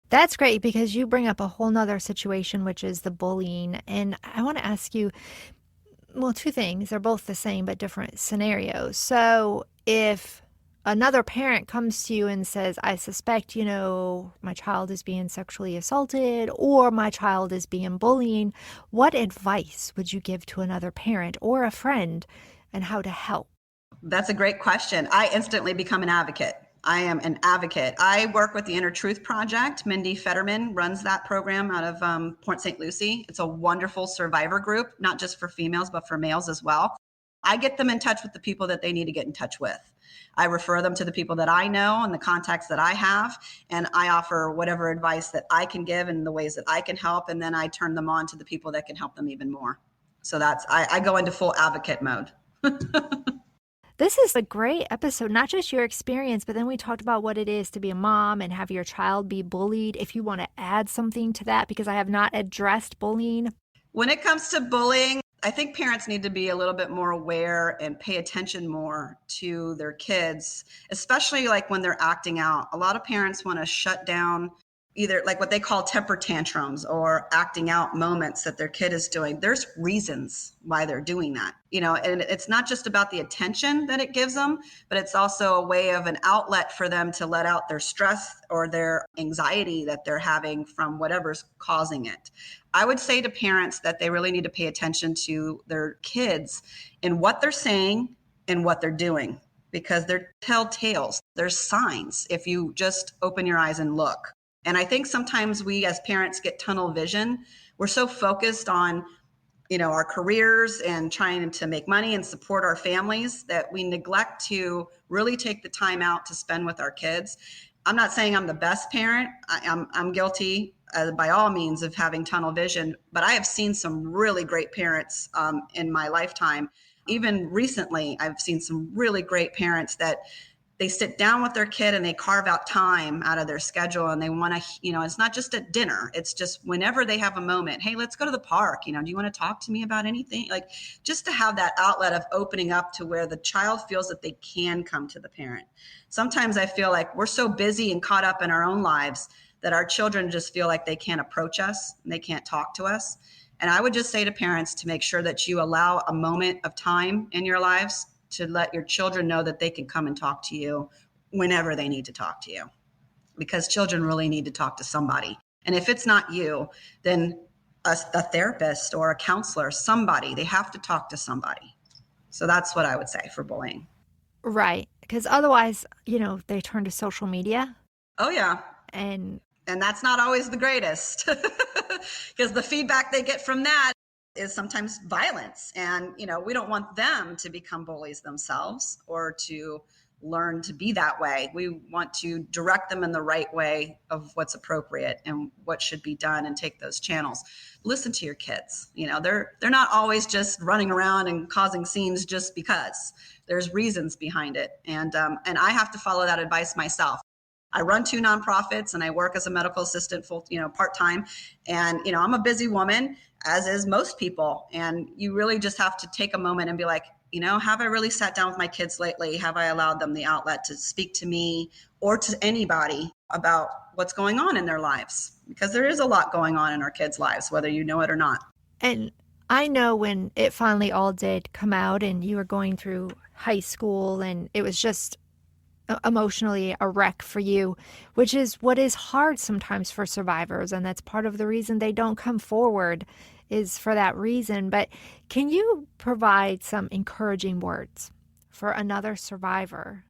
[SPEAKER 4] That's great, because you bring up a whole nother situation, which is the bullying. And I want to ask you, well, two things. They're both the same, but different scenarios. So if another parent comes to you and says, I suspect, my child is being sexually assaulted or my child is being bullying, what advice would you give to another parent or a friend and how to help?
[SPEAKER 8] That's a great question. I instantly become an advocate. I am an advocate. I work with the Inner Truth Project. Mindy Fetterman runs that program out of Port St. Lucie. It's a wonderful survivor group, not just for females, but for males as well. I get them in touch with the people that they need to get in touch with. I refer them to the people that I know and the contacts that I have, and I offer whatever advice that I can give in the ways that I can help, and then I turn them on to the people that can help them even more. So I go into full advocate mode.
[SPEAKER 4] This is a great episode, not just your experience, but then we talked about what it is to be a mom and have your child be bullied. If you want to add something to that, because I have not addressed bullying.
[SPEAKER 8] When it comes to bullying, I think parents need to be a little bit more aware and pay attention more to their kids, especially like when they're acting out. A lot of parents want to shut down either like what they call temper tantrums or acting out moments that their kid is doing. There's reasons why they're doing that, and it's not just about the attention that it gives them, but it's also a way of an outlet for them to let out their stress or their anxiety that they're having from whatever's causing it. I would say to parents that they really need to pay attention to their kids in what they're saying and what they're doing, because they're telltales. There's signs if you just open your eyes and look. And I think sometimes we as parents get tunnel vision. We're so focused on, our careers and trying to make money and support our families that we neglect to really take the time out to spend with our kids. I'm not saying I'm the best parent. I'm guilty by all means of having tunnel vision, but I have seen some really great parents in my lifetime. Even recently, I've seen some really great parents that they sit down with their kid and they carve out time out of their schedule, and they want to, it's not just at dinner. It's just whenever they have a moment. Hey, let's go to the park. Do you want to talk to me about anything? Like just to have that outlet of opening up to where the child feels that they can come to the parent. Sometimes I feel like we're so busy and caught up in our own lives that our children just feel like they can't approach us and they can't talk to us. And I would just say to parents to make sure that you allow a moment of time in your lives to let your children know that they can come and talk to you whenever they need to talk to you, because children really need to talk to somebody. And if it's not you, then a therapist or a counselor, somebody, they have to talk to somebody. So that's what I would say for bullying.
[SPEAKER 4] Right. Because otherwise, they turn to social media.
[SPEAKER 8] Oh, yeah.
[SPEAKER 4] And
[SPEAKER 8] that's not always the greatest, because the feedback they get from that is sometimes violence. And, we don't want them to become bullies themselves or to learn to be that way. We want to direct them in the right way of what's appropriate and what should be done, and take those channels. Listen to your kids. They're not always just running around and causing scenes just because. There's reasons behind it. And I have to follow that advice myself. I run 2 nonprofits and I work as a medical assistant part-time. And, I'm a busy woman, as is most people. And you really just have to take a moment and be like, Have I really sat down with my kids lately? Have I allowed them the outlet to speak to me or to anybody about what's going on in their lives? Because there is a lot going on in our kids' lives, whether you know it or not.
[SPEAKER 4] And I know when it finally all did come out and you were going through high school and it was just emotionally a wreck for you, which is what is hard sometimes for survivors. And that's part of the reason they don't come forward is for that reason. But can you provide some encouraging words for another survivor?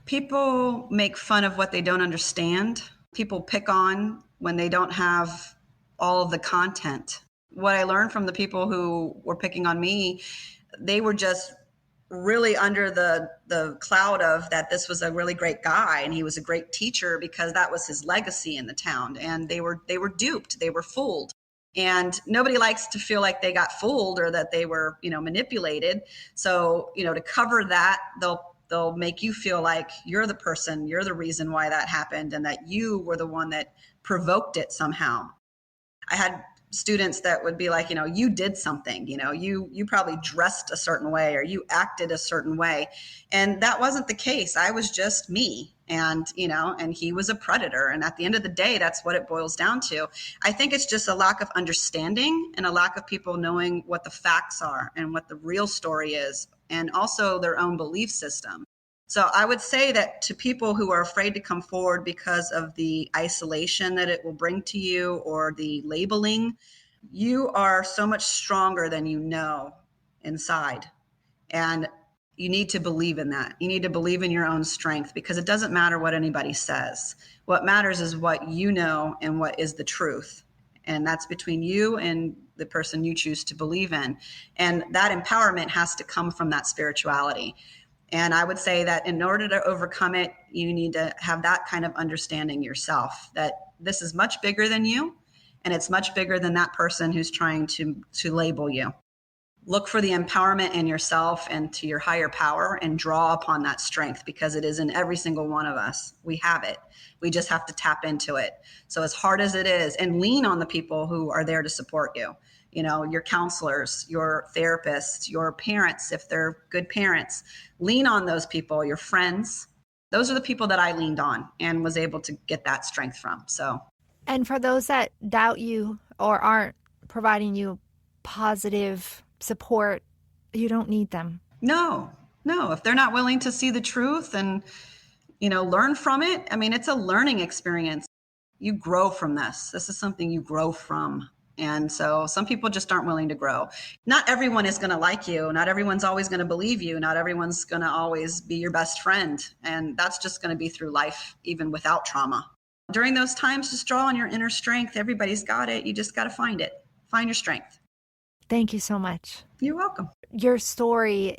[SPEAKER 8] People make fun of what they don't understand. People pick on when they don't have all of the content. What I learned from the people who were picking on me, they were just really under the cloud of that this was a really great guy and he was a great teacher because that was his legacy in the town. And they were duped, they were fooled. And nobody likes to feel like they got fooled or that they were, manipulated. So, to cover that, they'll make you feel like you're the person, you're the reason why that happened and that you were the one that provoked it somehow. I had students that would be like, you did something, you probably dressed a certain way or you acted a certain way. And that wasn't the case. I was just me. And, and he was a predator. And at the end of the day, that's what it boils down to. I think it's just a lack of understanding and a lack of people knowing what the facts are and what the real story is, and also their own belief system. So I would say that to people who are afraid to come forward because of the isolation that it will bring to you or the labeling, you are so much stronger than you know inside. And you need to believe in that. You need to believe in your own strength because it doesn't matter what anybody says. What matters is what you know and what is the truth. And that's between you and the person you choose to believe in. And that empowerment has to come from that spirituality. And I would say that in order to overcome it, you need to have that kind of understanding yourself, that this is much bigger than you, and it's much bigger than that person who's trying to label you. Look for the empowerment in yourself and to your higher power and draw upon that strength because it is in every single one of us. We have it. We just have to tap into it. So as hard as it is, and lean on the people who are there to support you. Your counselors, your therapists, your parents, if they're good parents, lean on those people, your friends. Those are the people that I leaned on and was able to get that strength from.
[SPEAKER 4] And for those that doubt you or aren't providing you positive support, you don't need them.
[SPEAKER 8] No. If they're not willing to see the truth and, learn from it, it's a learning experience. You grow from this. This is something you grow from. And so some people just aren't willing to grow. Not everyone is going to like you. Not everyone's always going to believe you. Not everyone's going to always be your best friend. And that's just going to be through life, even without trauma. During those times, just draw on your inner strength. Everybody's got it. You just got to find it. Find your strength.
[SPEAKER 4] Thank you so much.
[SPEAKER 8] You're welcome.
[SPEAKER 4] Your story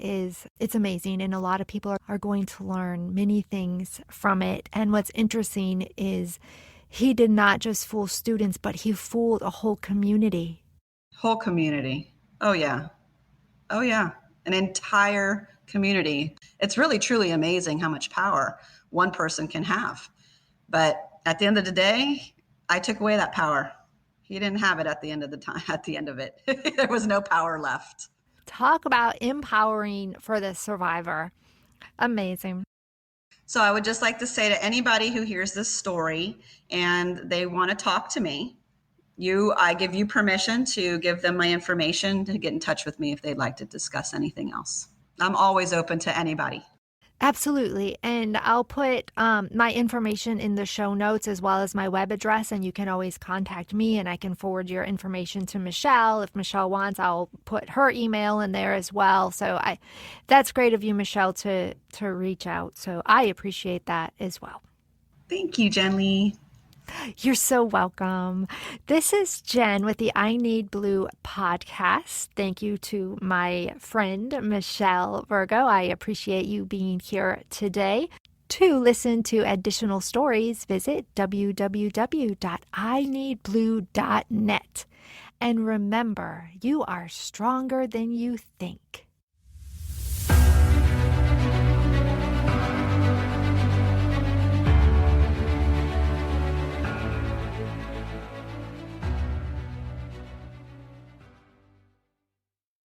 [SPEAKER 4] it's amazing. And a lot of people are going to learn many things from it. And what's interesting is he did not just fool students, but he fooled a whole community.
[SPEAKER 8] Whole community. Oh, yeah. An entire community. It's really, truly amazing how much power one person can have. But at the end of the day, I took away that power. He didn't have it at the end of it. There was no power left.
[SPEAKER 4] Talk about empowering for the survivor. Amazing.
[SPEAKER 8] So I would just like to say to anybody who hears this story and they want to talk to me, I give you permission to give them my information to get in touch with me if they'd like to discuss anything else. I'm always open to anybody.
[SPEAKER 4] Absolutely. And I'll put my information in the show notes as well as my web address, and you can always contact me and I can forward your information to Michele. If Michele wants, I'll put her email in there as well. So that's great of you, Michele, to reach out. So I appreciate that as well.
[SPEAKER 8] Thank you, Jen Lee.
[SPEAKER 4] You're so welcome. This is Jen with the I Need Blue podcast. Thank you to my friend, Michele Vergho. I appreciate you being here today. To listen to additional stories, visit www.ineedblue.net. And remember, you are stronger than you think.